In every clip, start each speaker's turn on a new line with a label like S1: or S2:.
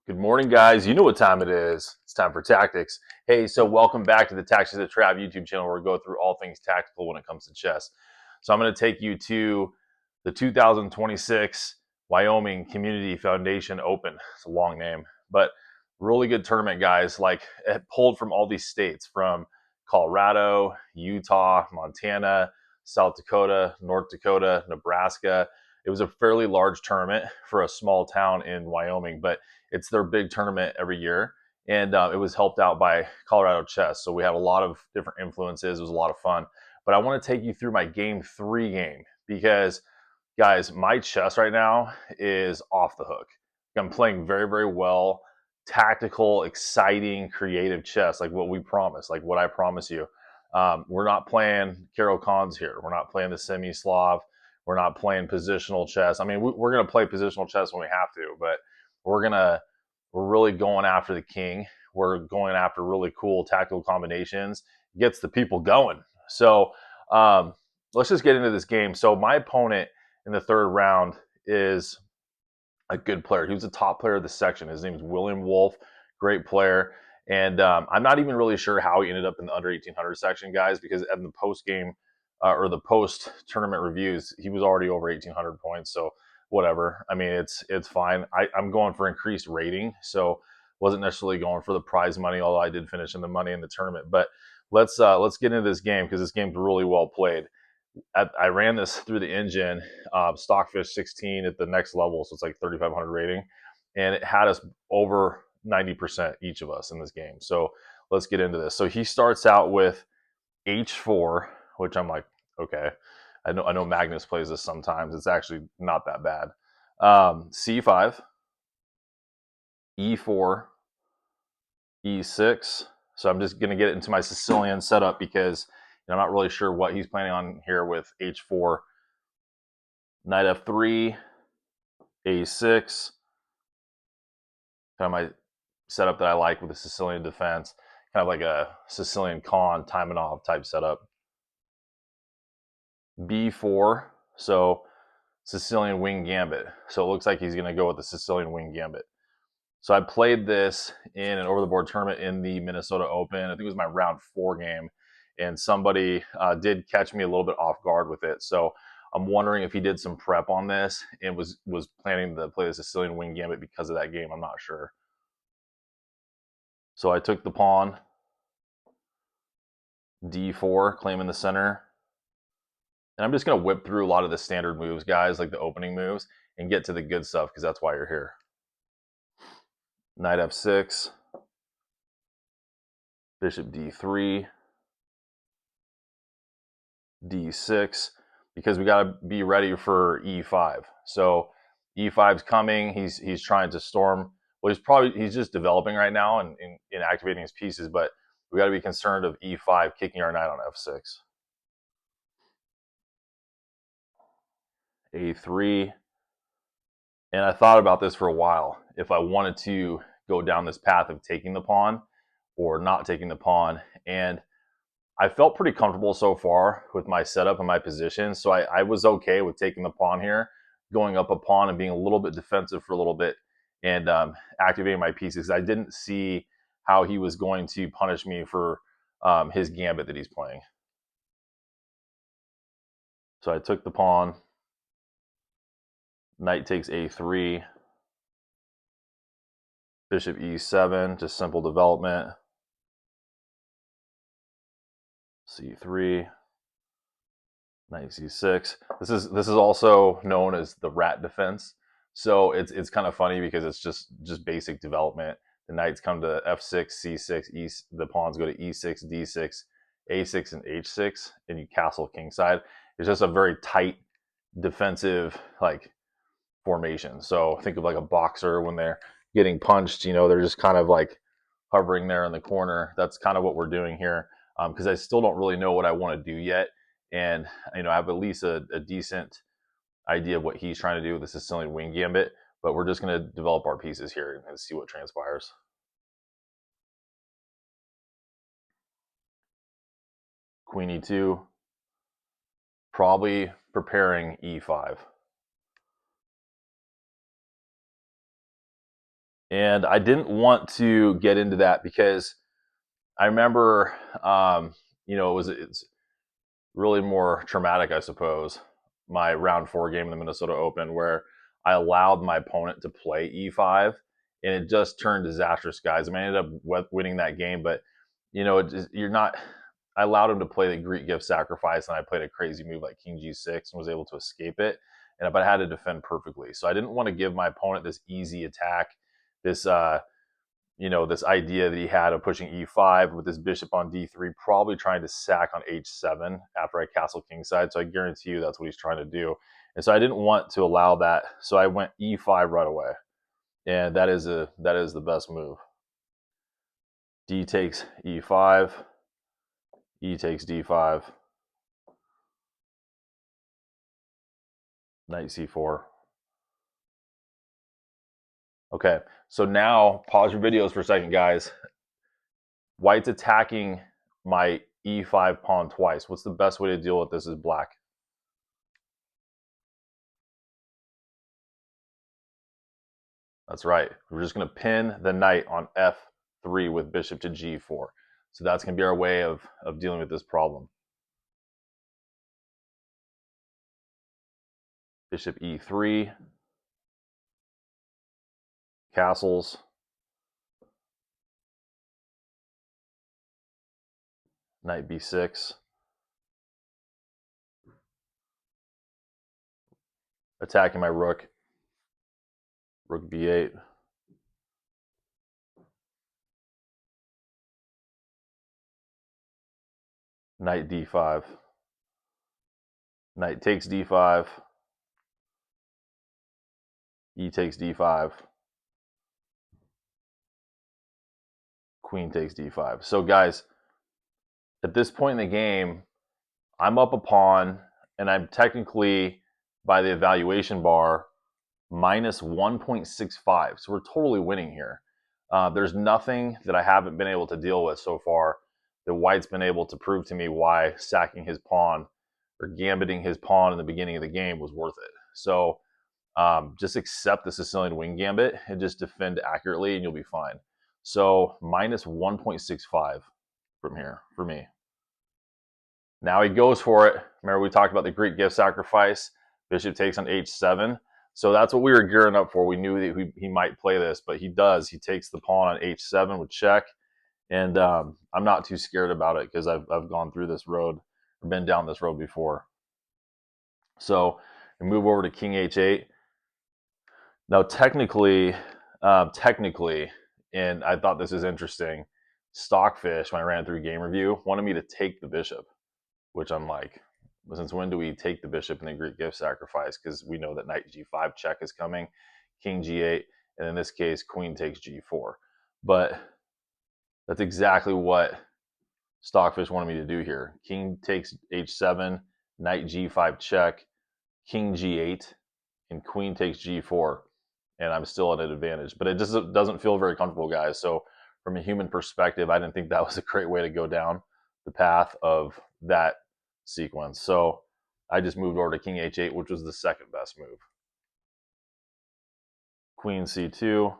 S1: Good morning, guys. You know what time it is. It's time for tactics. Hey, so welcome back to the Tactics of Trav YouTube channel where we go through all things tactical when it comes to chess. So I'm going to take you to the 2026 Wyoming Community Foundation Open. It's a long name, but really good tournament, guys. Like, it pulled from all these states, from Colorado, Utah, Montana, South Dakota, North Dakota, Nebraska. It was a fairly large tournament for a small town in Wyoming, but it's their big tournament every year, and it was helped out by Colorado Chess. So we had a lot of different influences. It was a lot of fun. But I want to take you through my game 3 game because, guys, my chess right now is off the hook. I'm playing very, very well, tactical, exciting, creative chess, like what we promised, like what I promise you. We're not playing Carol Cons here. We're not playing the semi-Slav. We're not playing positional chess. I mean, we're going to play positional chess when we have to, but we're really going after the king. We're going after really cool tactical combinations. Gets the people going. So let's just get into this game. So my opponent in the third round is a good player. He was a top player of the section. His name is William Wolf. Great player. And I'm not even really sure how he ended up in the under 1800 section, guys, because in the post game or the post tournament reviews, he was already over 1800 points. So whatever. I mean, it's fine. I'm going for increased rating, so wasn't necessarily going for the prize money, although I did finish in the money in the tournament. But let's get into this game because this game's really well played. I ran this through the engine, Stockfish 16 at the next level, so it's like 3,500 rating, and it had us over 90% each of us in this game. So let's get into this. So he starts out with H4, which I'm like, okay. I know Magnus plays this sometimes. It's actually not that bad. C5, E4, E6. So I'm just going to get into my Sicilian setup because I'm not really sure what he's planning on here with H4. Knight F3, A6. Kind of my setup that I like with the Sicilian defense. Kind of like a Sicilian Khan, Taimanov type setup. B4, so Sicilian Wing Gambit. So it looks like he's going to go with the Sicilian Wing Gambit. So I played this in an over-the-board tournament in the Minnesota Open. I think it was my round 4 game, and somebody did catch me a little bit off guard with it. So I'm wondering if he did some prep on this and was planning to play the Sicilian Wing Gambit because of that game. I'm not sure. So I took the pawn, D4, claiming the center. And I'm just going to whip through a lot of the standard moves, guys, like the opening moves, and get to the good stuff because that's why you're here. Knight F6, Bishop D3, D6, because we got to be ready for E5. So E5's coming. He's trying to storm. Well, he's just developing right now and activating his pieces, but we got to be concerned of E5 kicking our knight on F6. A3. And I thought about this for a while. If I wanted to go down this path of taking the pawn or not taking the pawn. And I felt pretty comfortable so far with my setup and my position. So I was okay with taking the pawn here, going up a pawn and being a little bit defensive for a little bit and activating my pieces. I didn't see how he was going to punish me for his gambit that he's playing. So I took the pawn. Knight takes A3. Bishop E7, just simple development. C3, Knight C6. This is also known as the rat defense. So it's kind of funny because it's just basic development. The knights come to F6, C6, the pawns go to E6, D6, A6, and H6, and you castle kingside. It's just a very tight defensive like formation. So think of like a boxer when they're getting punched, they're just kind of like hovering there in the corner. That's kind of what we're doing here because I still don't really know what I want to do yet. And, I have at least a decent idea of what he's trying to do with the Sicilian Wing Gambit, but we're just going to develop our pieces here and see what transpires. Queen E2, probably preparing E5. And I didn't want to get into that because I remember, it's really more traumatic, I suppose, my round 4 game in the Minnesota Open where I allowed my opponent to play e5 and it just turned disastrous, guys. I mean, I ended up winning that game, but you're not. I allowed him to play the Greek gift sacrifice, and I played a crazy move like King G6 and was able to escape it. But I had to defend perfectly, so I didn't want to give my opponent this easy attack, this this idea that he had of pushing e5 with his bishop on d3, probably trying to sack on h7 after I castle kingside. So I guarantee you that's what he's trying to do. And so I didn't want to allow that. So I went e5 right away. And that is the best move. D takes e5, e takes d5, knight c4. Okay, so now pause your videos for a second, guys. White's attacking my e5 pawn twice. What's the best way to deal with this as black? That's right. We're just going to pin the knight on f3 with bishop to g4. So that's going to be our way of dealing with this problem. Bishop e3, castles, knight b6, attacking my rook, rook b8, knight d5, knight takes d5, e takes d5, queen takes d5. So guys, at this point in the game, I'm up a pawn, and I'm technically, by the evaluation bar, minus 1.65. So we're totally winning here. There's nothing that I haven't been able to deal with so far that White's been able to prove to me why sacking his pawn or gambiting his pawn in the beginning of the game was worth it. So just accept the Sicilian wing gambit and just defend accurately and you'll be fine. So minus 1.65 from here for me. Now he goes for it. Remember we talked about the Greek gift sacrifice. Bishop takes on h7. So that's what we were gearing up for. We knew that he might play this, but he does. He takes the pawn on h7 with check. And I'm not too scared about it because I've gone through this road or been down this road before. So we move over to king h8. Now technically, and I thought this is interesting, Stockfish, when I ran through game review, wanted me to take the bishop, which I'm like, since when do we take the bishop in the Greek gift sacrifice? Because we know that knight g5 check is coming, king g8, and in this case, queen takes g4. But that's exactly what Stockfish wanted me to do here. King takes h7, knight g5 check, king g8, and queen takes g4. And I'm still at an advantage. But it just doesn't feel very comfortable, guys. So from a human perspective, I didn't think that was a great way to go down the path of that sequence. So I just moved over to king h8, which was the second best move. Queen c2.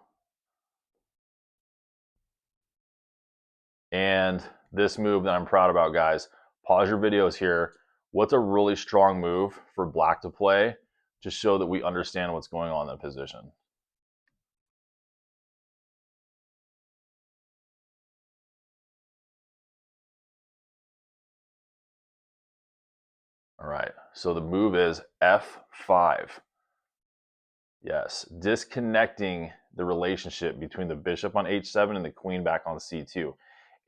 S1: And this move that I'm proud about, guys, pause your videos here. What's a really strong move for black to play to show that we understand what's going on in the position? All right, so the move is f5. Yes, disconnecting the relationship between the bishop on h7 and the queen back on c2.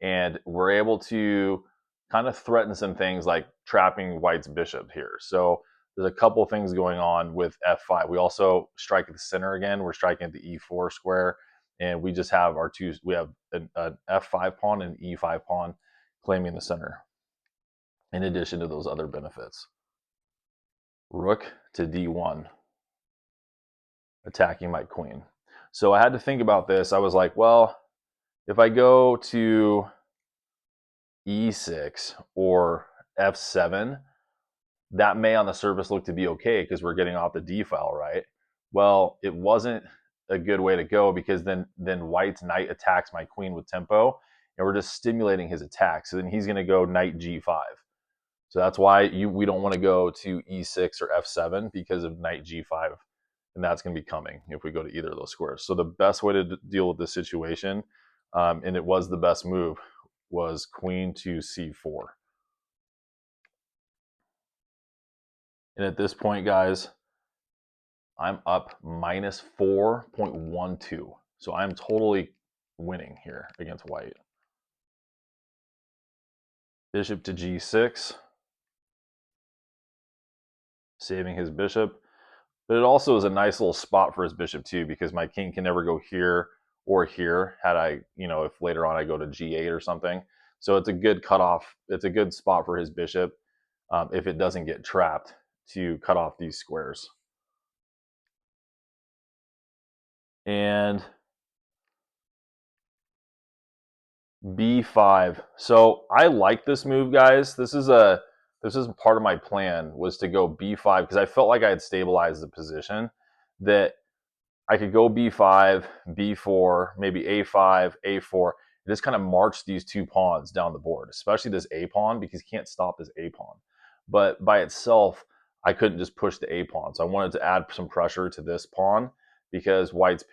S1: And we're able to kind of threaten some things like trapping White's bishop here. So there's a couple things going on with f5. We also strike at the center again. We're striking at the e4 square. And we just have we have an f5 pawn and an e5 pawn claiming the center, in addition to those other benefits. Rook to d1, attacking my queen. So I had to think about this. I was like, well, if I go to e6 or f7, that may on the surface look to be okay because we're getting off the d file, right? Well, it wasn't a good way to go, because then white's knight attacks my queen with tempo, and we're just stimulating his attack. So then he's going to go knight g5. So that's why we don't want to go to e6 or f7 because of knight g5, and that's going to be coming if we go to either of those squares. So the best way to deal with this situation, and it was the best move, was queen to c4. And at this point, guys, I'm up minus 4.12. So I'm totally winning here against white. Bishop to g6, saving his bishop. But it also is a nice little spot for his bishop too, because my king can never go here or here had I, if later on I go to g8 or something. So it's a good cutoff. It's a good spot for his bishop if it doesn't get trapped, to cut off these squares. And b5. So I like this move, guys. This is part of my plan, was to go b5, because I felt like I had stabilized the position, that I could go b5, b4, maybe a5, a4, and just kind of march these two pawns down the board, especially this a pawn, because you can't stop this a pawn. But by itself, I couldn't just push the a pawn. So I wanted to add some pressure to this pawn, because white's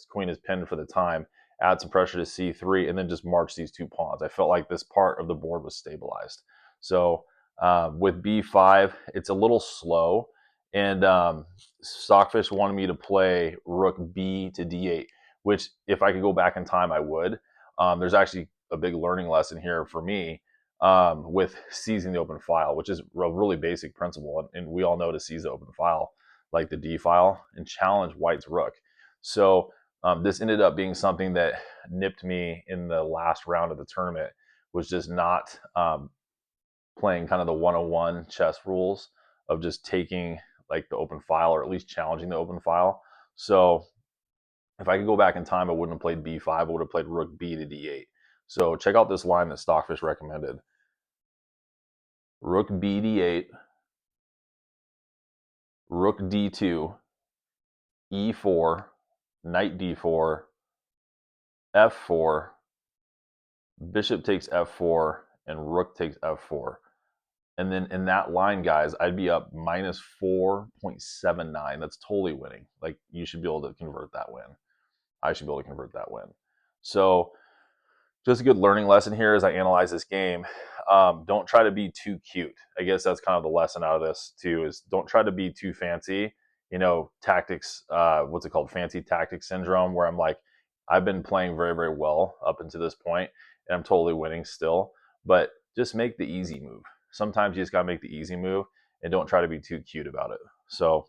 S1: queen is pinned for the time. Add some pressure to c3, and then just march these two pawns. I felt like this part of the board was stabilized. So with b5, it's a little slow. And Stockfish wanted me to play rook b to d8, which if I could go back in time, I would. There's actually a big learning lesson here for me with seizing the open file, which is a really basic principle. And we all know to seize the open file, like the d file, and challenge white's rook. So this ended up being something that nipped me in the last round of the tournament, was just not playing kind of the 101 chess rules of just taking like the open file, or at least challenging the open file. So if I could go back in time, I wouldn't have played b5. I would have played rook b to d8. So check out this line that Stockfish recommended. Rook b d8, rook d2, e4, knight d4, f4, bishop takes f4, and rook takes f4. And then in that line, guys, I'd be up minus 4.79. That's totally winning. Like, you should be able to convert that win. I should be able to convert that win. So just a good learning lesson here as I analyze this game. Don't try to be too cute. I guess that's kind of the lesson out of this too, is don't try to be too fancy. Tactics, what's it called? Fancy tactics syndrome, where I'm like, I've been playing very, very well up until this point, and I'm totally winning still. But just make the easy move. Sometimes you just got to make the easy move, and don't try to be too cute about it. So,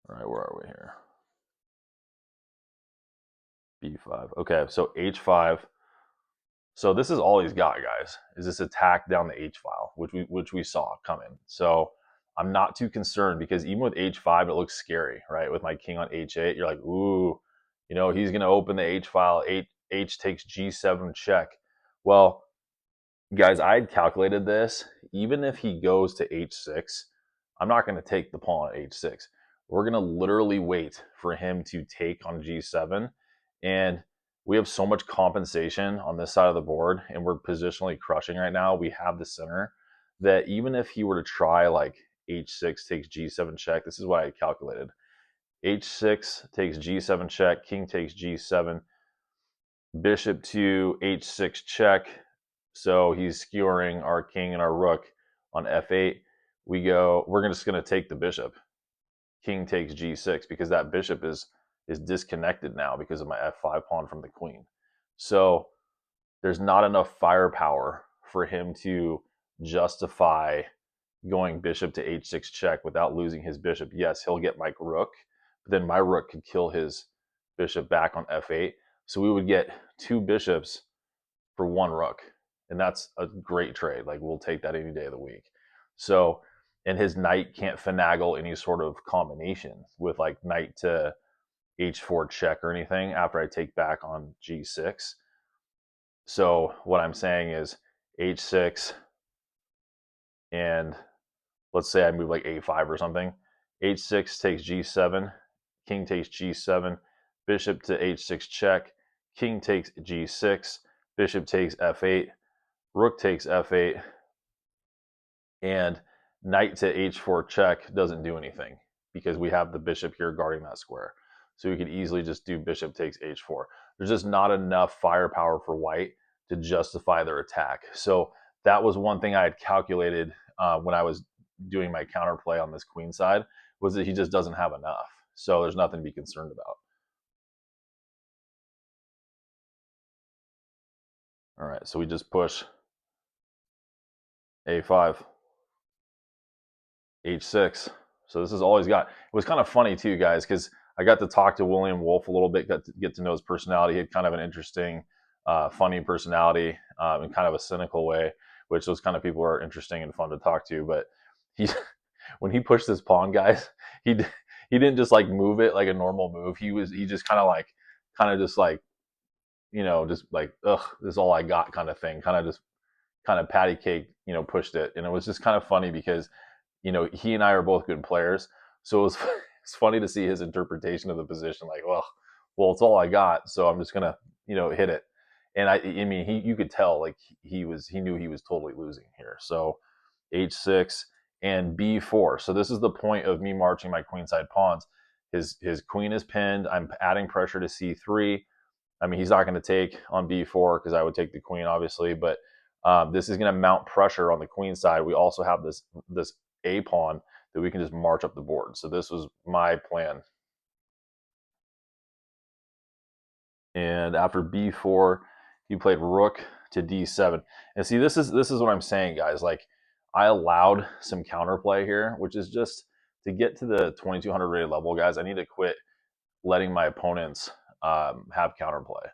S1: all right, where are we here? b5. Okay, so h5. So this is all he's got, guys, is this attack down the h file, which we saw coming. So I'm not too concerned, because even with h5, it looks scary, right? With my king on h8, you're like, ooh, he's going to open the h file. H takes g7 check. Well, guys, I had calculated this. Even if he goes to h6, I'm not going to take the pawn at h6. We're going to literally wait for him to take on g7. And we have so much compensation on this side of the board, and we're positionally crushing right now. We have the center, that even if he were to try like h6 takes g7 check, this is what I calculated. h6 takes g7 check, king takes g7, bishop to h6 check. So he's skewering our king and our rook on f8. We're just going to take the bishop. King takes g6, because that bishop is disconnected now because of my f5 pawn from the queen. So there's not enough firepower for him to justify going bishop to h6 check without losing his bishop. Yes, he'll get my rook, but then my rook could kill his bishop back on f8. So we would get two bishops for one rook. And that's a great trade. Like, we'll take that any day of the week. So, and his knight can't finagle any sort of combination with like knight to h4 check or anything after I take back on g6. So what I'm saying is h6 and let's say I move like a5 or something. H6 takes g7, king takes g7, bishop to h6 check, king takes g6, bishop takes f8, rook takes f8, and knight to h4 check doesn't do anything because we have the bishop here guarding that square. So we could easily just do bishop takes h4. There's just not enough firepower for white to justify their attack. So that was one thing I had calculated when I was doing my counterplay on this queen side, was that he just doesn't have enough. So there's nothing to be concerned about. All right, so we just push a5, h6. So this is all he's got. It was kind of funny too, guys, because I got to talk to William Wolf a little bit, got to get to know his personality. He had kind of an interesting, funny personality in kind of a cynical way, which those kind of people are interesting and fun to talk to. But he, when he pushed this pawn, guys, he didn't just like move it like a normal move. He just kind of just like, just like, ugh, this is all I got kind of thing. Kind of patty cake, pushed it. And it was just kind of funny because, he and I are both good players. So it was it's funny to see his interpretation of the position. Like, well, it's all I got. So I'm just going to, hit it. And I mean, you could tell like he knew he was totally losing here. So h6 and b4. So this is the point of me marching my queenside pawns. His queen is pinned. I'm adding pressure to c3. I mean, he's not going to take on b4 because I would take the queen, obviously. But this is going to mount pressure on the queen side. We also have this a pawn that we can just march up the board. So this was my plan. And after b4, he played rook to d7. And see, this is what I'm saying, guys. Like, I allowed some counterplay here, which is just to get to the 2200 rated level, guys. I need to quit letting my opponents have counterplay.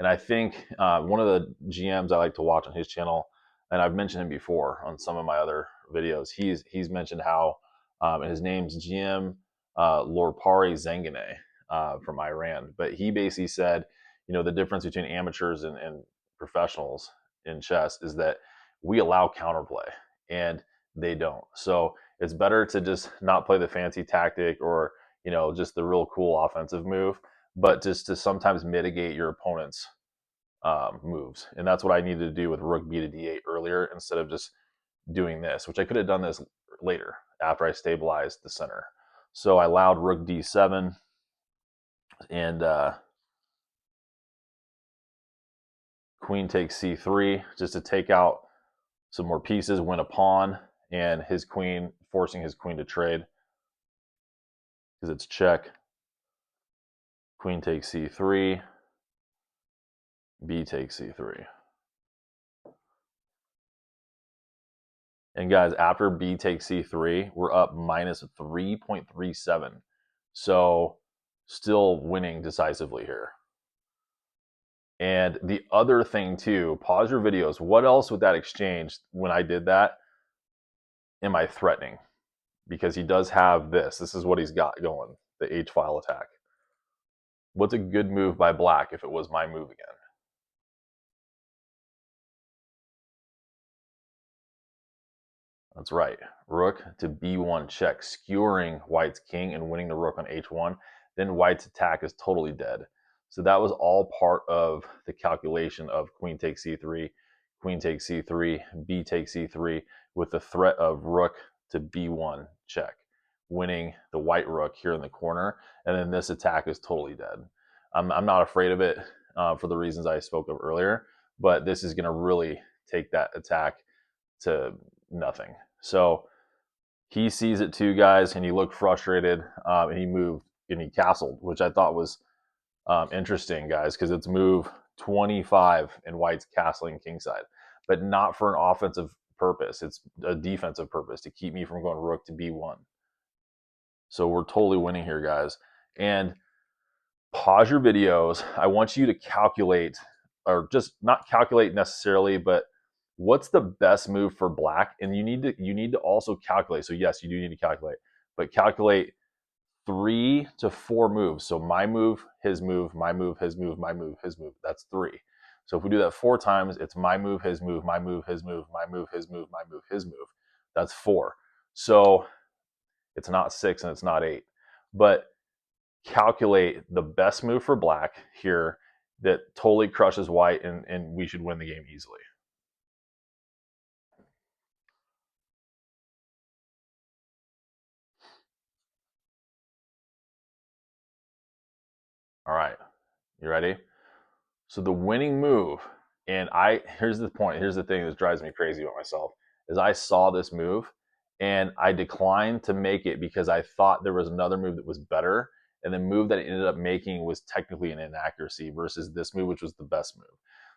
S1: And I think one of the GMs I like to watch on his channel, and I've mentioned him before on some of my other videos, he's mentioned how, and his name's GM Lorpari Zengane from Iran. But he basically said, the difference between amateurs and professionals in chess is that we allow counterplay and they don't. So it's better to just not play the fancy tactic or, just the real cool offensive move, but just to sometimes mitigate your opponent's moves. And that's what I needed to do with rook b to d8 earlier instead of just doing this, which I could have done this later after I stabilized the center. So I allowed rook d7 and queen takes c3 just to take out some more pieces, win a pawn, and his queen, forcing his queen to trade because it's check. Queen takes c3, b takes c3. And guys, after b takes c3, we're up minus 3.37. So still winning decisively here. And the other thing too, pause your videos. What else with that exchange, when I did that, am I threatening? Because he does have this. This is what he's got going, the h-file attack. What's a good move by black if it was my move again? That's right. Rook to b1 check, skewering white's king and winning the rook on h1. Then white's attack is totally dead. So that was all part of the calculation of queen takes c3, queen takes c3, b takes c3, with the threat of rook to b1 check, winning the white rook here in the corner. And then this attack is totally dead. I'm not afraid of it for the reasons I spoke of earlier, but this is going to really take that attack to nothing. So he sees it too, guys, and he looked frustrated, and he moved and he castled, which I thought was interesting, guys, because it's move 25 and white's castling kingside, but not for an offensive purpose. It's a defensive purpose to keep me from going rook to b1. So we're totally winning here, guys. And pause your videos. I want you to calculate, or just not calculate necessarily, but what's the best move for black? And you need to also calculate. So yes, you do need to calculate, but calculate 3 to 4 moves. So my move, his move, my move, his move, my move, his move. That's 3. So if we do that 4 times, it's my move, his move, my move, his move, my move, his move, my move, his move. That's 4. So it's not 6 and it's not 8. But calculate the best move for black here that totally crushes white, and we should win the game easily. All right, you ready? So the winning move, and here's the point, here's the thing that drives me crazy about myself, is I saw this move and I declined to make it because I thought there was another move that was better, and the move that I ended up making was technically an inaccuracy versus this move, which was the best move.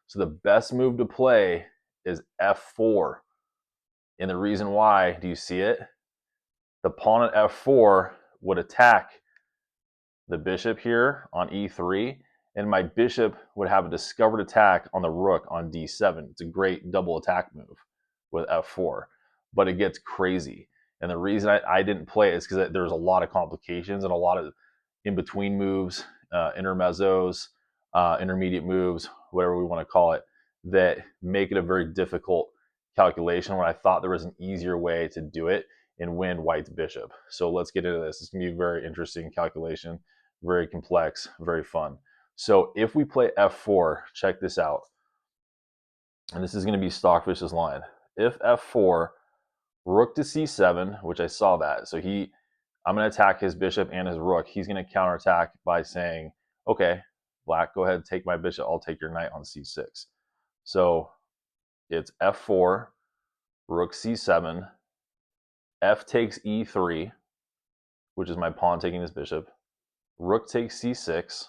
S1: So the best move to play is F4. And the reason why, do you see it? The pawn at F4 would attack the bishop here on E3, and my bishop would have a discovered attack on the rook on D7. It's a great double attack move with F4, but it gets crazy. And the reason I didn't play it is because there's a lot of complications and a lot of in-between moves, intermezzos, intermediate moves, whatever we want to call it, that make it a very difficult calculation when I thought there was an easier way to do it and win white's bishop. So let's get into this. It's going to be a very interesting calculation, very complex, very fun. So if we play F4, check this out. And this is going to be Stockfish's line. If F4, rook to C7, which I saw that. So I'm going to attack his bishop and his rook. He's going to counterattack by saying, okay, black, go ahead, take my bishop. I'll take your knight on C6. So it's F4, rook C7, F takes E3, which is my pawn taking his bishop. Rook takes C6.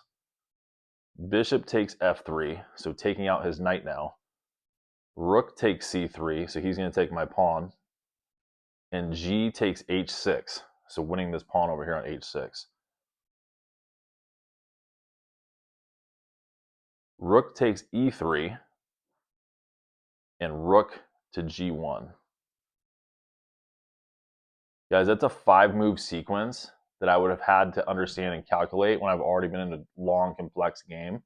S1: Bishop takes F3, so taking out his knight now. Rook takes C3, so he's going to take my pawn. And G takes H6, so winning this pawn over here on H6. Rook takes E3, and rook to G1. Guys, that's a 5-move sequence that I would have had to understand and calculate when I've already been in a long, complex game.